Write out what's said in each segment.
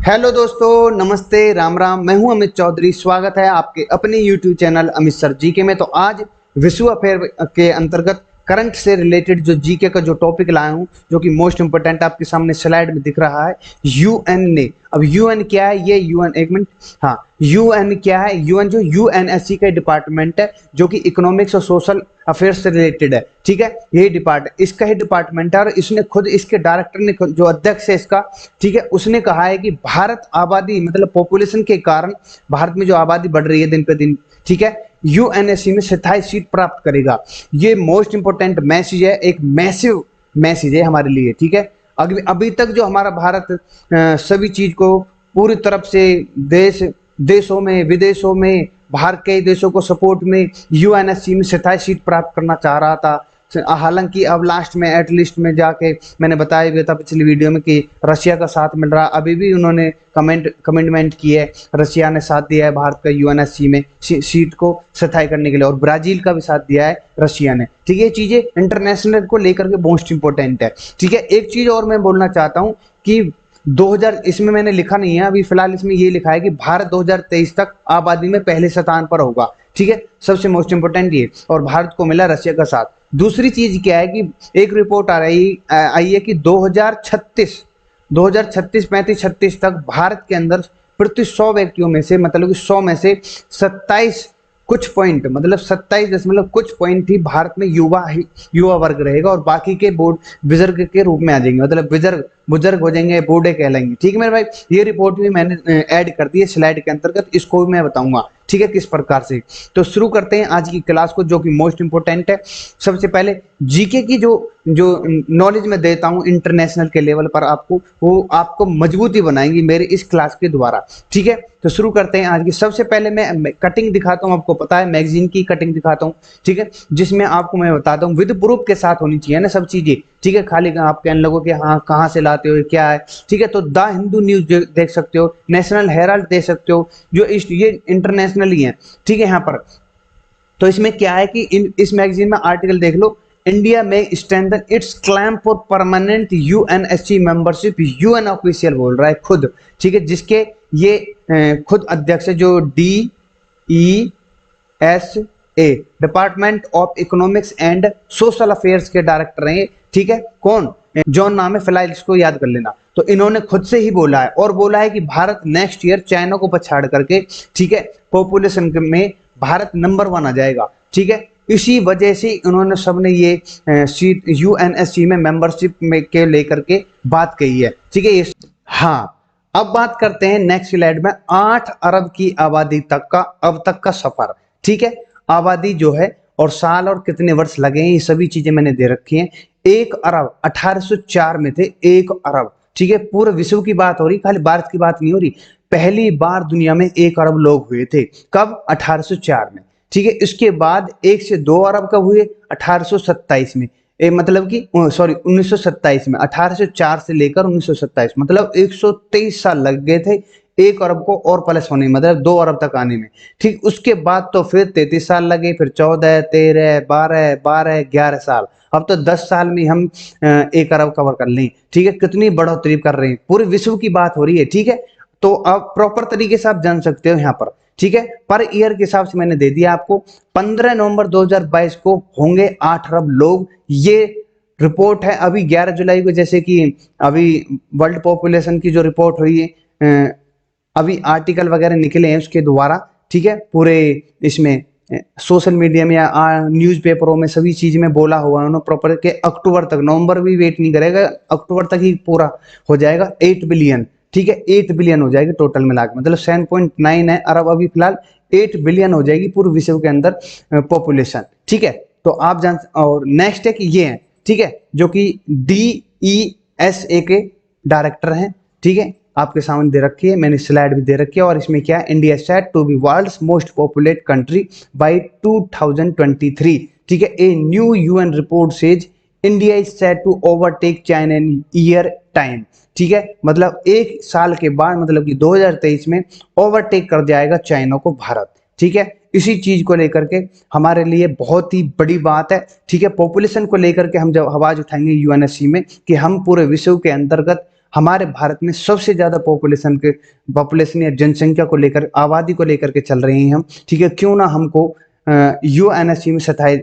Hello दोस्तों, नमस्ते, राम राम। मैं हूं अमित चौधरी। स्वागत है आपके अपने YouTube channel Amit sir GK में। तो आज विश्व अफेयर के अंतर्गत करंट से रिलेटेड जो जीके का जो टॉपिक लाया हूं, जो कि मोस्ट इंपोर्टेंट आपके सामने स्लाइड में दिख रहा है। यूएन ने, अब यूएन क्या है? ये यूएन, एक मिनट, हाँ, यूएन क्या है? यूएन जो यूएनएससी का डिपार्टमेंट है, जो कि इकोनॉमिक्स और सोशल अफेयर्स से रिलेटेड है। ठीक है, यही इसका ही डिपार्टमेंट है और इसने खुद, इसके डायरेक्टर ने जो अध्यक्ष है इसका, ठीक है, उसने कहा है कि भारत आबादी मतलब पॉपुलेशन के कारण भारत में जो आबादी बढ़ रही है दिन पे दिन, ठीक है, यूएनएससी में 27 सीट प्राप्त करेगा। ये मोस्ट इंपोर्टेंट मैसेज है, एक मैसिव मैसेज है हमारे लिए। ठीक है, अभी तक जो हमारा भारत सभी चीज को पूरी तरफ से देशों में, विदेशों में, बाहर के देशों को सपोर्ट में यूएनएससी में 27 सीट प्राप्त करना चाह रहा था। हालांकि अब लास्ट में एटलीस्ट में जाके मैंने बताया भी था पिछली वीडियो में कि रशिया का साथ मिल रहा। अभी भी उन्होंने कमिटमेंट की है, रशिया ने साथ दिया है भारत का यूएनएससी में सीट को स्थायी करने के लिए, और ब्राजील का भी साथ दिया है रशिया ने। ठीक है, ये चीजें इंटरनेशनल को लेकर के मोस्ट इंपोर्टेंट है। ठीक है, एक चीज और मैं बोलना चाहता हूँ कि 2000, इसमें मैंने लिखा नहीं है अभी फिलहाल, इसमें ये लिखा है कि भारत 2023 तक आबादी में पहले स्थान पर होगा। ठीक है, सबसे मोस्ट इंपोर्टेंट ये, और भारत को मिला रशिया का साथ। दूसरी चीज क्या है कि एक रिपोर्ट आई है कि 2036, 2036, 35, 36 तक भारत के अंदर प्रति 100 व्यक्तियों में से, मतलब कि 100 में से 27 कुछ पॉइंट, मतलब 27 कुछ पॉइंट ही भारत में युवा वर्ग रहेगा, और बाकी के बोर्ड बुजुर्ग के रूप में आ जाएंगे, मतलब बुजुर्ग हो जाएंगे, बूढ़े कहलाएंगे। ठीक है मेरे भाई, ये रिपोर्ट भी मैंने ऐड कर दी है स्लाइड के अंतर्गत, इसको भी मैं बताऊंगा। ठीक है, किस प्रकार से। तो शुरू करते हैं आज की क्लास को, जो कि मोस्ट इंपोर्टेंट है। सबसे पहले जीके की जो जो नॉलेज मैं देता हूं इंटरनेशनल के लेवल पर आपको, वो आपको मजबूती बनाएंगी मेरे इस क्लास के द्वारा। ठीक है, तो शुरू करते हैं आज की। सबसे पहले मैं कटिंग दिखाता हूं, आपको पता है मैगजीन की कटिंग दिखाता हूं। ठीक है, जिसमें आपको मैं बताता हूं विद प्रूफ के साथ होनी चाहिए ना सब चीजें। ठीक है, खाली आप कहने लगो कि हाँ कहाँ से लाते हो, क्या है। ठीक है, तो द हिंदू न्यूज देख सकते हो, नेशनल हेराल्ड देख सकते हो, जो ये इंटरनेशनल ही है। ठीक है, यहाँ पर तो इसमें क्या है कि इस मैगजीन में आर्टिकल देख लो, इंडिया में strengthen it's claim for permanent UNSC membership, UN official बोल रहा है खुद। ठीक है, जिसके ये खुद अध्यक्ष है, जो DESA department of economics and social affairs के डायरेक्टर हैं। ठीक है, कौन? जॉन नाम है, फिलहाल इसको याद कर लेना। तो इन्होंने खुद से ही बोला है, और बोला है कि भारत नेक्स्ट ईयर चाइना को पछाड़ करके, ठीक है, पॉपुलेशन में भारत नंबर 1 आ जाएगा। ठीक है, इसी वजह से उन्होंने सबने ये सीट यूएनएससी में मेंबरशिप में के लेकर के बात कही है। ठीक है, ये हाँ। अब बात करते हैं नेक्स्ट स्लाइड में 8 अरब की आबादी तक का अब तक का सफर। ठीक है, आबादी जो है और साल और कितने वर्ष लगे हैं, ये सभी चीजें मैंने दे रखी हैं। 1 अरब 1804 में थे, 1 अरब। ठीक है, पूरे विश्व की बात हो रही, खाली भारत की बात नहीं हो रही। पहली बार दुनिया में 1 अरब लोग हुए थे, कब? 1804 में। ठीक है, इसके बाद 1 से 2 अरब कब हुए? 1827 में। मतलब कि सॉरी 1927 में, 1804 से लेकर 1927, मतलब 123 साल लग गए थे 1 अरब को और प्लस होने में, मतलब 2 अरब तक आने में। ठीक, उसके बाद तो फिर 33 साल लगे, फिर 14, 13, 12, 12, 11 साल। अब तो 10 साल में हम 1 अरब कवर कर लें। ठीक है, कितनी बढ़ोतरी कर रहे हैं, पूरे विश्व की बात हो रही है। ठीक है, तो अब प्रॉपर तरीके से आप जान सकते हो यहाँ पर। ठीक है, पर ईयर के हिसाब से मैंने दे दिया आपको। 15 नवंबर 2022 को होंगे 8 अरब लोग। ये रिपोर्ट है अभी 11 जुलाई को, जैसे कि अभी वर्ल्ड पॉपुलेशन की जो रिपोर्ट हुई है, अभी आर्टिकल वगैरह निकले हैं उसके द्वारा। ठीक है, पूरे इसमें सोशल मीडिया में या न्यूज़पेपरों में सभी चीज में बोला हुआ है उन्होंने प्रॉपर के अक्टूबर तक, नवंबर भी वेट नहीं करेगा, अक्टूबर तक ही पूरा हो जाएगा 8 बिलियन। ठीक है, 8 बिलियन हो जाएगी टोटल मिला के, मतलब 7.9 है अरब, अभी फिलहाल 8 बिलियन हो जाएगी पूरे विश्व के अंदर पॉपुलेशन। ठीक है, तो आप जान, और नेक्स्ट है कि ये है, ठीक है, जो कि DESA के डायरेक्टर हैं। ठीक है, आपके सामने दे रखी है, मैंने स्लाइड भी दे रखी है। और इसमें क्या है, India set to be world's most populate country by 2023। ठीक है, a new UN report says India is set to overtake China in year time. ठीक है, मतलब 1 साल के बाद, मतलब कि 2023 में ओवरटेक कर जाएगा चाइना को भारत। ठीक है, इसी चीज को लेकर के हमारे लिए बहुत ही बड़ी बात है। ठीक है, पॉपुलेशन को लेकर के हम जब आवाज उठाएंगे यूएनएससी में कि हम पूरे विश्व के अंतर्गत हमारे भारत में सबसे ज्यादा पॉपुलेशन या जनसंख्या को लेकर, आबादी को लेकर के चल रहे हैं हम, ठीक है, क्यों ना हमको यूएनएससी में 27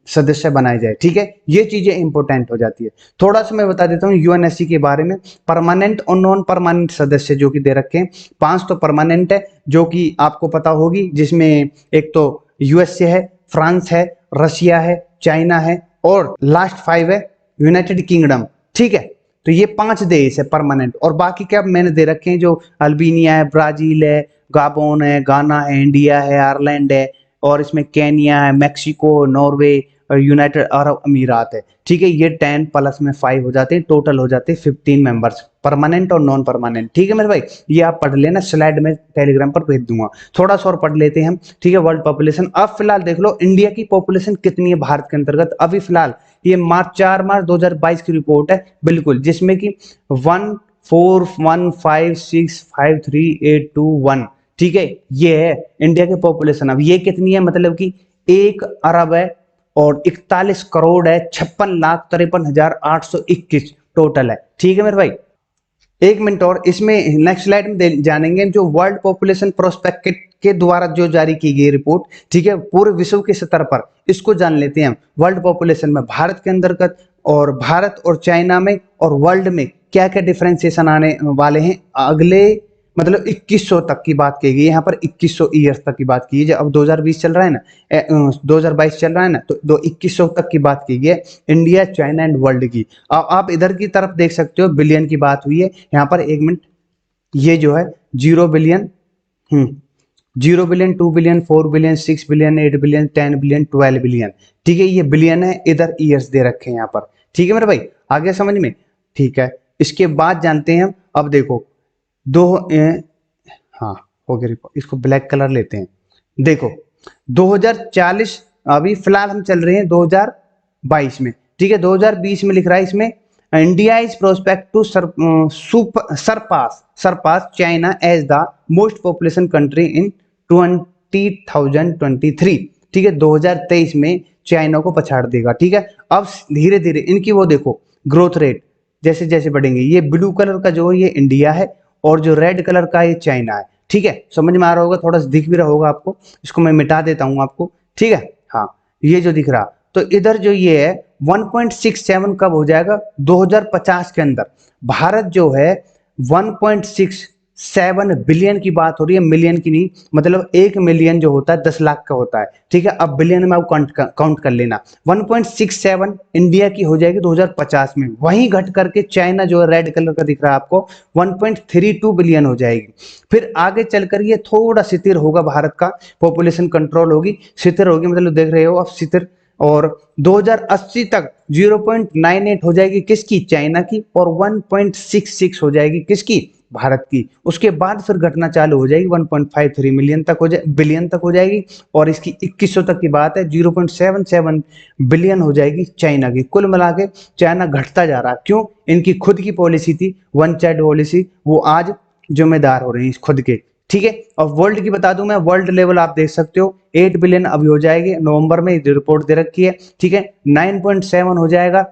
सदस्य बनाए जाए, ठीक है, ये चीजें इंपॉर्टेंट हो जाती है। थोड़ा सा मैं बता देता हूँ यूएनएससी के बारे में। परमानेंट और नॉन परमानेंट सदस्य जो कि दे रखे हैं, 5 तो परमानेंट है जो कि आपको पता होगी, जिसमें एक तो यूएसए है, फ्रांस है, रशिया है, चाइना है, और लास्ट 5 है यूनाइटेड किंगडम, ठीक है। तो ये 5 देश है परमानेंट, और बाकी क्या मैंने दे रखे हैं जो अल्बेनिया है, ब्राजील है, गाबोन है, गाना है, इंडिया है, आयरलैंड है, और इसमें केनिया है, मैक्सिको, नॉर्वे और यूनाइटेड अरब अमीरात है, ठीक है। ये 10 प्लस में 5 हो जाते हैं, टोटल हो जाते हैं 15 मेंबर्स, परमानेंट और नॉन परमानेंट, ठीक है मेरे भाई। ये आप पढ़ लेना, स्लाइड में टेलीग्राम पर भेज दूंगा। थोड़ा सा और पढ़ लेते हैं हम, ठीक है। वर्ल्ड पॉपुलेशन अब फिलहाल देख लो इंडिया की पॉपुलेशन कितनी है भारत के अंतर्गत अभी फिलहाल। ये 4 मार्च 2022 की रिपोर्ट है बिल्कुल, जिसमें कि 141565382 ठीक है, ये है इंडिया की पॉपुलेशन। अब ये कितनी है, मतलब कि 1 अरब है और 41 करोड़ है, 56,53,821 टोटल है, ठीक है मेरे भाई। एक मिनट और, इसमें नेक्स्ट स्लाइड में जानेंगे जो वर्ल्ड पॉपुलेशन प्रोस्पेक्ट के द्वारा जो जारी की गई रिपोर्ट, ठीक है, पूरे विश्व के स्तर पर, इसको जान लेते हैं हम। वर्ल्ड पॉपुलेशन में भारत के अंतर्गत और भारत और चाइना में और वर्ल्ड में क्या क्या डिफरेंशिएशन आने वाले हैं अगले, मतलब 2100 तक की बात की गई है यहाँ पर, 2100 ईयर्स तक की बात की है। अब 2020 चल रहा है ना, 2022 चल रहा है ना, तो 2100 तक की बात की गई है इंडिया, चाइना एंड वर्ल्ड की। अब आप इधर की तरफ देख सकते हो, बिलियन की बात हुई है यहाँ पर। एक मिनट, ये जो है 0 billion, 0 billion, 2 billion, 4 billion, 6 billion, 8 billion, 10 billion, 12 billion, ठीक है, ये बिलियन है, इधर ईयर्स दे रखे हैं यहाँ पर, ठीक है मेरे भाई, आगे समझ में, ठीक है। इसके बाद जानते हैं हम, अब देखो हाँ हो गया, इसको ब्लैक कलर लेते हैं। देखो 2040, अभी फिलहाल हम चल रहे हैं 2022 में, ठीक है। 2020 में लिख रहा है इसमें, India is prospect to surpass China as the most population country in 2023, ठीक है। 2023 में चाइना को पछाड़ देगा, ठीक है। अब धीरे धीरे इनकी वो देखो ग्रोथ रेट जैसे जैसे बढ़ेंगे। ये ब्लू कलर का जो है ये इंडिया है, और जो रेड कलर का ये चाइना है, ठीक है। समझ में आ रहा होगा, थोड़ा सा दिख भी रहा होगा आपको, इसको मैं मिटा देता हूं आपको, ठीक है। हाँ, ये जो दिख रहा, तो इधर जो ये है 1.67 कब हो जाएगा, 2050 के अंदर। भारत जो है 1.67 बिलियन की बात हो रही है, मिलियन की नहीं, मतलब 1 मिलियन जो होता है 10 लाख का होता है, ठीक है। अब बिलियन में आप काउंट कर लेना, 1.67 इंडिया की हो जाएगी 2050 में। वहीं घट करके चाइना जो है रेड कलर का दिख रहा है आपको, 1.32 बिलियन हो जाएगी। फिर आगे चलकर ये थोड़ा स्थिर होगा, भारत का पॉपुलेशन कंट्रोल होगी, स्थिर होगी, मतलब देख रहे हो आप स्थिर। और 2080 तक 0.98 हो जाएगी किसकी, चाइना की, और 1.66 हो जाएगी किसकी, भारत की। उसके बाद फिर घटना चालू हो जाएगी, 1.53 मिलियन तक हो जाए, बिलियन तक हो जाएगी, और इसकी 2100 तक की बात है 0.77 बिलियन हो जाएगी चाइना की। कुल मिला के चाइना घटता जा रहा है, क्यों, इनकी खुद की पॉलिसी थी, वन चाइल्ड पॉलिसी, वो आज जिम्मेदार हो रही है खुद के, ठीक है। और वर्ल्ड की बता दूं मैं, वर्ल्ड लेवल आप देख सकते हो 8 बिलियन अभी हो जाएगी, नवंबर में रिपोर्ट दे रखी है, ठीक है। 9.7 हो जाएगा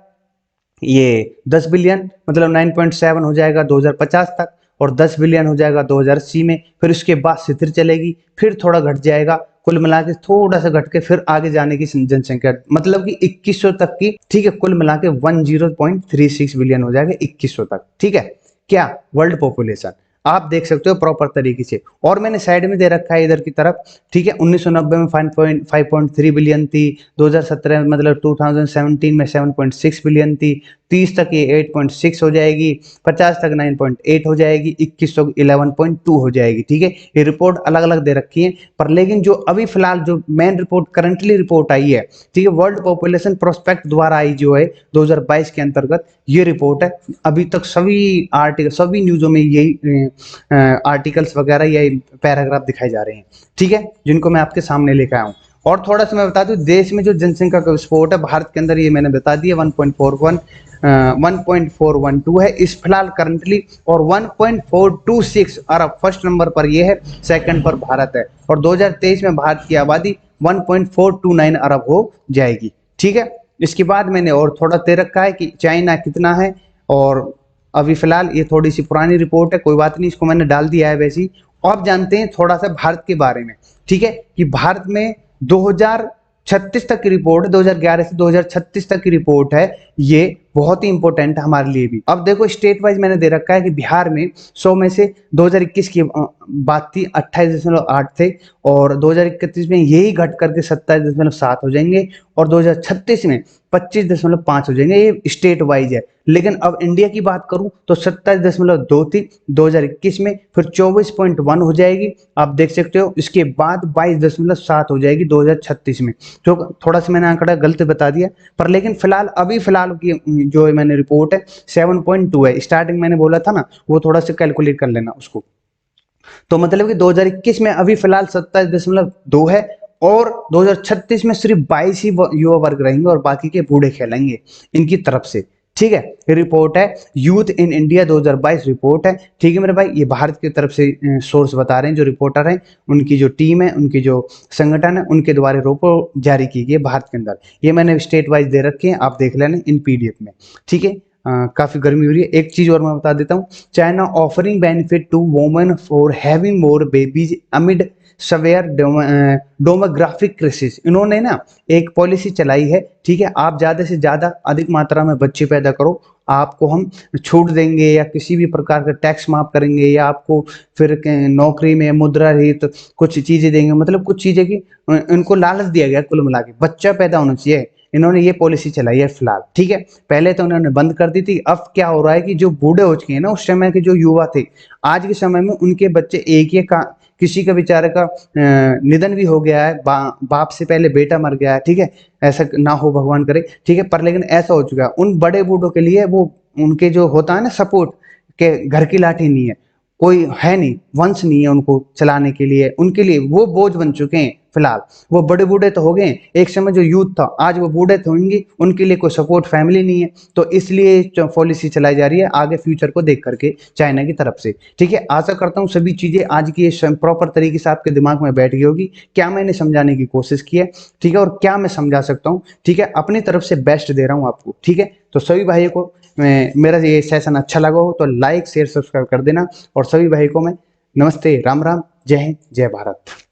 ये 10 बिलियन, मतलब 9.7 हो जाएगा 2050 तक, और 10 बिलियन हो जाएगा 2080 में। फिर उसके बाद स्थिर चलेगी, फिर थोड़ा घट जाएगा, कुल मिला के थोड़ा सा घट के फिर आगे जाने की जनसंख्या, मतलब कि 2100 तक की, ठीक है, कुल मिला के 10.36 बिलियन हो जाएगा 2100 तक, ठीक है। क्या, वर्ल्ड पॉपुलेशन आप देख सकते हो प्रॉपर तरीके से। और मैंने साइड में दे रखा है इधर की तरफ, ठीक है। 1990 में 5.3 बिलियन थी, 2017 मतलब 2017 में 7.6 बिलियन थी, 30 तक ये 8.6 हो जाएगी, 50 तक 9.8 हो जाएगी, 2100 11.2 हो जाएगी, ठीक है। ये रिपोर्ट अलग अलग दे रखी है, पर लेकिन जो अभी फिलहाल जो मेन रिपोर्ट करंटली रिपोर्ट आई है, ठीक है, वर्ल्ड पॉपुलेशन प्रोस्पेक्ट द्वारा आई जो है 2022 के अंतर्गत ये रिपोर्ट है। अभी तक सभी आर्टिकल, सभी न्यूज़ों में यही आर्टिकल्स वगैरह या पैराग्राफ दिखाए जा रहे हैं, ठीक है, जिनको मैं आपके सामने लेकर आया हूँ। और थोड़ा सा मैं बता दूं, देश में जो जनसंख्या का विस्फोट है भारत के अंदर, ये मैंने बता दिया 1.412 है इस फिलहाल करंटली, और 1.426 अरब फर्स्ट नंबर पर ये है, सेकंड पर भारत है। और 2023 में भारत की आबादी 1.429 अरब हो जाएगी, ठीक है। इसके बाद मैंने और थोड़ा दे रखा है कि चाइना कितना है, और अभी फिलहाल ये थोड़ी सी पुरानी रिपोर्ट है, कोई बात नहीं, इसको मैंने डाल दिया है वैसे ही। अब जानते हैं थोड़ा सा भारत के बारे में, ठीक है, कि भारत में 2036 तक की रिपोर्ट, 2011 से 2036 तक की रिपोर्ट है, ये बहुत ही इंपॉर्टेंट है हमारे लिए भी। अब देखो स्टेट वाइज मैंने दे रखा है कि बिहार में 100 में से 2021 की बात थी 28.8 थे, और 2031 में यही घट करके 27.7 हो जाएंगे, और 2036 में 25.5 हो जाएंगे। ये स्टेट वाइज है। लेकिन अब इंडिया की बात करूं तो 27.2 थी 2021 में, फिर 24.1 हो जाएगी, आप देख सकते हो। इसके बाद 22.7 हो जाएगी 2036 में। तो थोड़ा सा मैंने आंकड़ा गलत बता दिया, पर लेकिन फिलहाल अभी फिलहाल की जो मैंने रिपोर्ट है 7.2 है। स्टार्टिंग मैंने बोला था ना, वो थोड़ा सा कैलकुलेट कर लेना उसको। तो मतलब कि 2021 में अभी फिलहाल 27.2 है, और 2036 में सिर्फ 22 ही युवा वर्ग रहेंगे और बाकी के बूढ़े खेलेंगे इनकी तरफ से। ठीक है, ये रिपोर्ट है यूथ इन इंडिया 2022 रिपोर्ट है। ठीक है मेरे भाई, ये भारत की तरफ से सोर्स बता रहे हैं, जो रिपोर्टर हैं उनकी जो टीम है, उनकी जो संगठन है, उनके द्वारा रिपोर्ट जारी की गई है भारत के अंदर। ये मैंने स्टेट वाइज दे रखे हैं, आप देख लेना इन पीडीएफ में। ठीक है, काफी गर्मी हो रही है। एक चीज और मैं बता देता हूँ, China offering benefit to women for having more babies amid severe demographic crisis. इन्होंने ना एक पॉलिसी चलाई है, ठीक है, आप ज्यादा से ज्यादा अधिक मात्रा में बच्चे पैदा करो, आपको हम छूट देंगे या किसी भी प्रकार का टैक्स माफ करेंगे, या आपको फिर नौकरी में मुद्रा रहित कुछ चीजें देंगे। मतलब कुछ चीजें की इनको लालच दिया गया, कुल मिला के बच्चा पैदा होना चाहिए। इन्होंने ये पॉलिसी चलाई है फिलहाल। ठीक है, पहले तो उन्होंने बंद कर दी थी। अब क्या हो रहा है कि जो बूढ़े हो चुके हैं ना, उस समय के जो युवा थे, आज के समय में उनके बच्चे एक ही का, किसी का बेचारे का निधन भी हो गया है, बाप से पहले बेटा मर गया है। ठीक है, ऐसा ना हो भगवान करे। ठीक है, पर लेकिन ऐसा हो चुका है उन बड़े बूढ़ों के लिए, वो उनके जो होता है ना सपोर्ट के, घर की लाठी नहीं है, कोई है नहीं, वंश नहीं है उनको चलाने के लिए, उनके लिए वो बोझ बन चुके हैं फिलहाल। वो बड़े बूढ़े तो हो गए, एक समय जो यूथ था आज वो बूढ़े तो होंगे, उनके लिए कोई सपोर्ट फैमिली नहीं है। तो इसलिए पॉलिसी चलाई जा रही है आगे फ्यूचर को देख करके चाइना की तरफ से। ठीक है, आशा करता हूँ सभी चीजें आज की प्रॉपर तरीके से आपके दिमाग में बैठ गई होगी, क्या मैंने समझाने की कोशिश की है, ठीक है, और क्या मैं समझा सकता हूँ। ठीक है, अपनी तरफ से बेस्ट दे रहा हूँ आपको। ठीक है, तो सभी भाइयों को मेरा ये सेशन अच्छा लगा हो तो लाइक शेयर सब्सक्राइब कर देना, और सभी भाई को मैं नमस्ते, राम राम, जय हिंद, जय भारत।